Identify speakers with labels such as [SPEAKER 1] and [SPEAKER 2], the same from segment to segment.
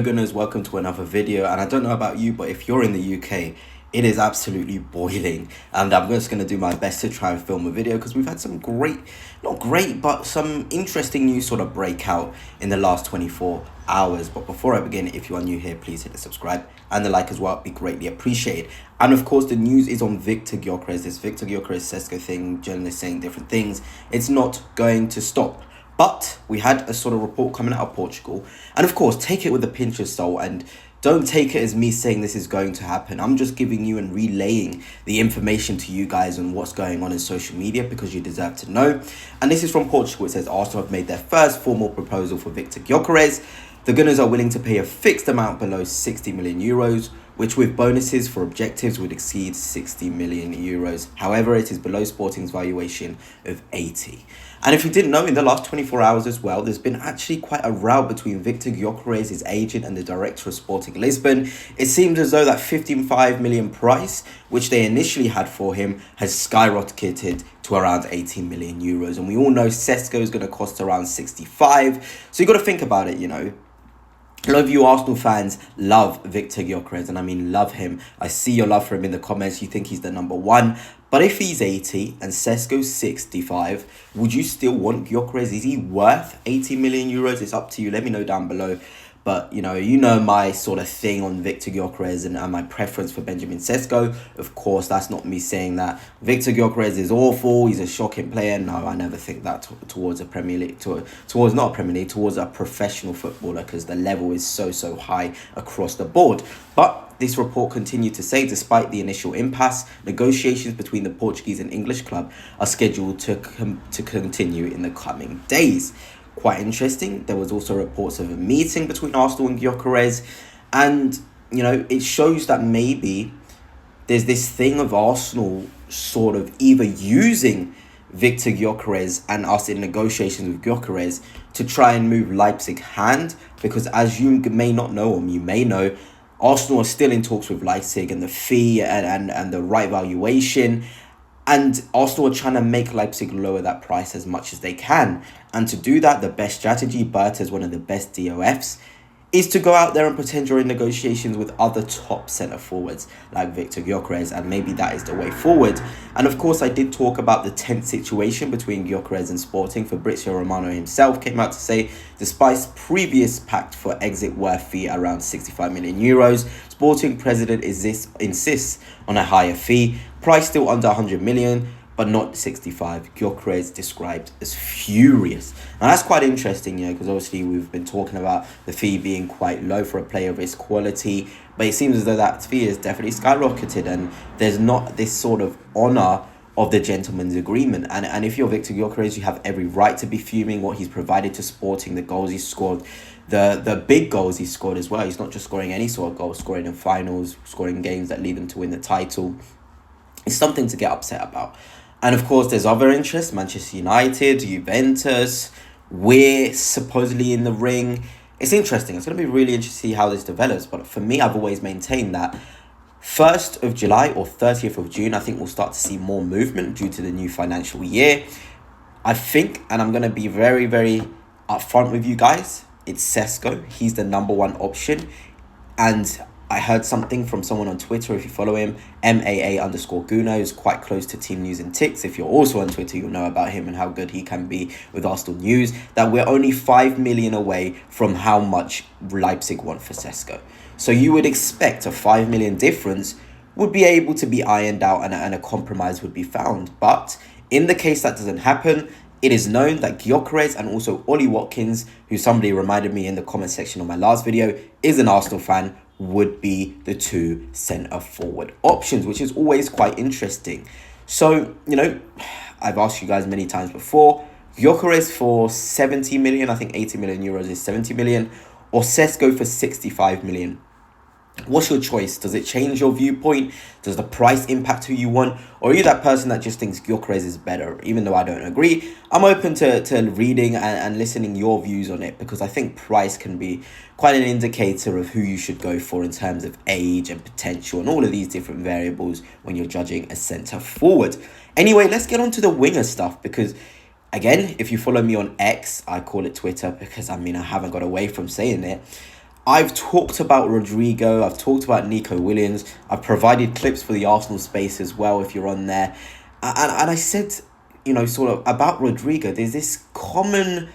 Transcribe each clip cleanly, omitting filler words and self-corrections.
[SPEAKER 1] Gunners, welcome to another video. And I don't know about you, but if you're in the UK, it is absolutely boiling, and I'm just going to do my best to try and film a video because we've had some not great, but some interesting news sort of break out in the last 24 hours. But before I begin, if you are new here, please hit the subscribe and the like as well. It'd be greatly appreciated. And of course, the news is on Viktor Gyokeres, this Viktor Gyokeres Sesko thing, journalists saying different things. It's not going to stop. But we had a sort of report coming out of Portugal. And of course, take it with a pinch of salt and don't take it as me saying this is going to happen. I'm just giving you and relaying the information to you guys on what's going on in social media because you deserve to know. And this is from Portugal. It says Arsenal have made their first formal proposal for Viktor Gyokeres. The Gunners are willing to pay a fixed amount below 60 million euros, which with bonuses for objectives would exceed 60 million euros. However, it is below Sporting's valuation of 80. And if you didn't know, in the last 24 hours as well, there's been actually quite a row between Viktor Gyokeres, his agent, and the director of Sporting Lisbon. It seems as though that 55 million price, which they initially had for him, has skyrocketed to around 18 million euros. And we all know Sesko is going to cost around 65. So you got to think about it, you know. A lot of you Arsenal fans love Viktor Gyokeres, and I mean love him. I see your love for him in the comments. You think he's the number one. But if he's 80 and Sesko's 65, would you still want Gyokeres? Is he worth 80 million euros? It's up to you. Let me know down below. But, you know my sort of thing on Viktor Gyokeres and my preference for Benjamin Sesko. Of course, that's not me saying that Viktor Gyokeres is awful. He's a shocking player. No, I never think that towards a Premier League, towards not a Premier League, towards a professional footballer, because the level is so high across the board. But this report continued to say, despite the initial impasse, negotiations between the Portuguese and English club are scheduled to continue in the coming days. Quite interesting. There was also reports of a meeting between Arsenal and Gyokeres, and it shows that maybe there's this thing of Arsenal sort of either using Viktor Gyokeres and us in negotiations with Gyokeres to try and move Leipzig hand, because as you may not know, or you may know, Arsenal are still in talks with Leipzig and the fee and the right valuation. And Arsenal are trying to make Leipzig lower that price as much as they can. And to do that, the best strategy, Bert as one of the best DOFs, is to go out there and pretend you're in negotiations with other top centre-forwards like Viktor Gyokeres, and maybe that is the way forward. And of course, I did talk about the tense situation between Gyokeres and Sporting. Fabrizio Romano himself came out to say, despite previous pact for exit worth fee around 65 million euros, Sporting president insists on a higher fee, price still under 100 million, but not 65. Gyokeres described as furious. Now that's quite interesting, because obviously we've been talking about the fee being quite low for a player of his quality, but it seems as though that fee is definitely skyrocketed, and there's not this sort of honour of the gentleman's agreement. And if you're Viktor Gyokeres, you have every right to be fuming what he's provided to Sporting, the goals he's scored, the big goals he's scored as well. He's not just scoring any sort of goal, scoring in finals, scoring games that lead them to win the title. It's something to get upset about. And of course, there's other interests. Manchester United, Juventus, we're supposedly in the ring. It's interesting. It's going to be really interesting to see how this develops. But for me, I've always maintained that 1st of July or 30th of June, I think we'll start to see more movement due to the new financial year. I think, and I'm going to be very upfront with you guys, it's Sesko. He's the number one option. And I heard something from someone on Twitter, if you follow him, MAA_Guno, is quite close to Team News and Ticks. If you're also on Twitter, you'll know about him and how good he can be with Arsenal news, that we're only 5 million away from how much Leipzig want for Sesko. So you would expect a 5 million difference would be able to be ironed out and a compromise would be found. But in the case that doesn't happen, it is known that Gyokeres and also Ollie Watkins, who somebody reminded me in the comment section on my last video, is an Arsenal fan, would be the two centre-forward options, which is always quite interesting. So, I've asked you guys many times before, Gyokeres for 70 million, I think 80 million euros is 70 million, or Sesko for 65 million. What's your choice? Does it change your viewpoint? Does the price impact who you want? Or are you that person that just thinks Gyokeres is better? Even though I don't agree, I'm open to reading and listening your views on it, because I think price can be quite an indicator of who you should go for in terms of age and potential and all of these different variables when you're judging a centre forward. Anyway, let's get on to the winger stuff, because again, if you follow me on X, I call it Twitter because I haven't got away from saying it. I've talked about Rodrigo, I've talked about Nico Williams, I've provided clips for the Arsenal space as well if you're on there. And I said, sort of about Rodrigo, there's this common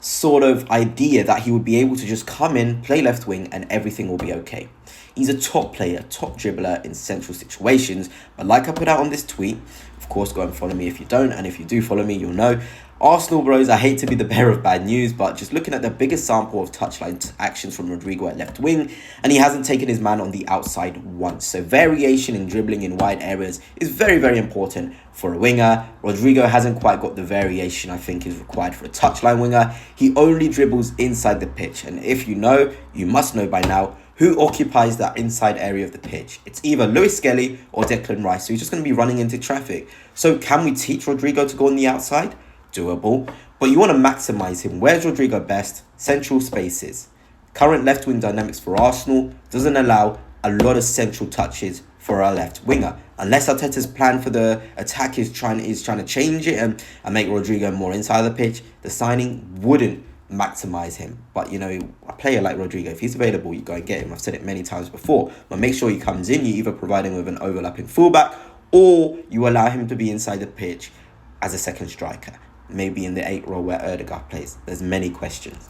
[SPEAKER 1] sort of idea that he would be able to just come in, play left wing, and everything will be okay. He's a top player, top dribbler in central situations. But like I put out on this tweet, of course, go and follow me if you don't. And if you do follow me, you'll know. Arsenal bros, I hate to be the bearer of bad news, but just looking at the biggest sample of touchline actions from Rodrigo at left wing, and he hasn't taken his man on the outside once. So variation in dribbling in wide areas is very, very important for a winger. Rodrigo hasn't quite got the variation I think is required for a touchline winger. He only dribbles inside the pitch. And if you know, you must know by now, who occupies that inside area of the pitch? It's either Lewis Skelly or Declan Rice. So he's just going to be running into traffic. So can we teach Rodrigo to go on the outside? Doable, but you want to maximize him. Where's Rodrigo best? Central spaces. Current left wing dynamics for Arsenal doesn't allow a lot of central touches for our left winger, unless Arteta's plan for the attack is trying to change it and make Rodrigo more inside the pitch. The signing wouldn't maximize him. But a player like Rodrigo, if he's available, you go and get him. I've said it many times before, but make sure he comes in. You either provide him with an overlapping fullback or you allow him to be inside the pitch as a second striker. Maybe in the 8 role where Erdegaard plays. There's many questions.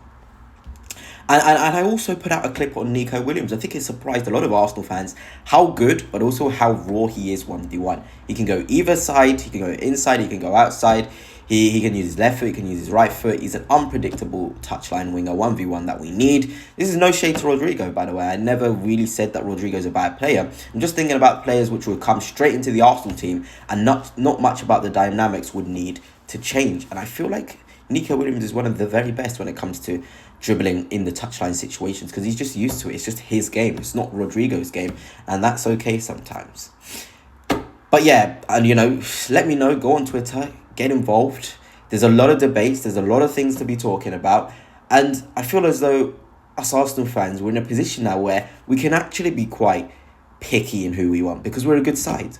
[SPEAKER 1] And I also put out a clip on Nico Williams. I think it surprised a lot of Arsenal fans how good, but also how raw he is 1v1. He can go either side, he can go inside, he can go outside. He can use his left foot, he can use his right foot. He's an unpredictable touchline winger, 1v1 that we need. This is no shade to Rodrigo, by the way. I never really said that Rodrigo's a bad player. I'm just thinking about players which would come straight into the Arsenal team and not much about the dynamics would need to change. And I feel like Nico Williams is one of the very best when it comes to dribbling in the touchline situations because he's just used to it. It's just his game. It's not Rodrigo's game. And that's okay sometimes. But yeah, and let me know. Go on Twitter. Get involved. There's a lot of debates. There's a lot of things to be talking about. And I feel as though us Arsenal fans, we're in a position now where we can actually be quite picky in who we want because we're a good side.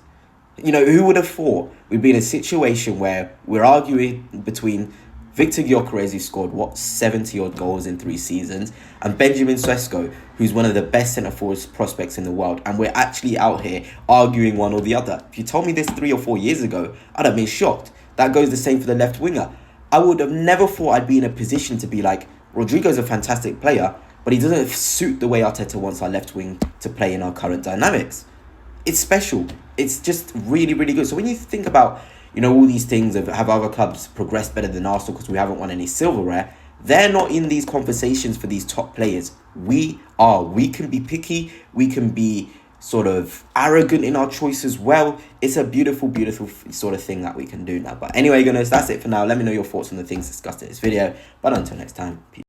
[SPEAKER 1] Who would have thought we'd be in a situation where we're arguing between Viktor Gyokeres, who scored, 70-odd goals in 3 seasons, and Benjamin Sesko, who's one of the best centre-forward prospects in the world, and we're actually out here arguing one or the other. If you told me this 3 or 4 years ago, I'd have been shocked. That goes the same for the left winger. I would have never thought I'd be in a position to be like, Rodrigo's a fantastic player, but he doesn't suit the way Arteta wants our left wing to play in our current dynamics. It's special. It's just really, really good. So when you think about, all these things of have other clubs progressed better than Arsenal because we haven't won any silverware, they're not in these conversations for these top players. We are. We can be picky. We can be sort of arrogant in our choice as well. It's a beautiful, beautiful sort of thing that we can do now. But anyway, guys, that's it for now. Let me know your thoughts on the things discussed in this video. But until next time, peace.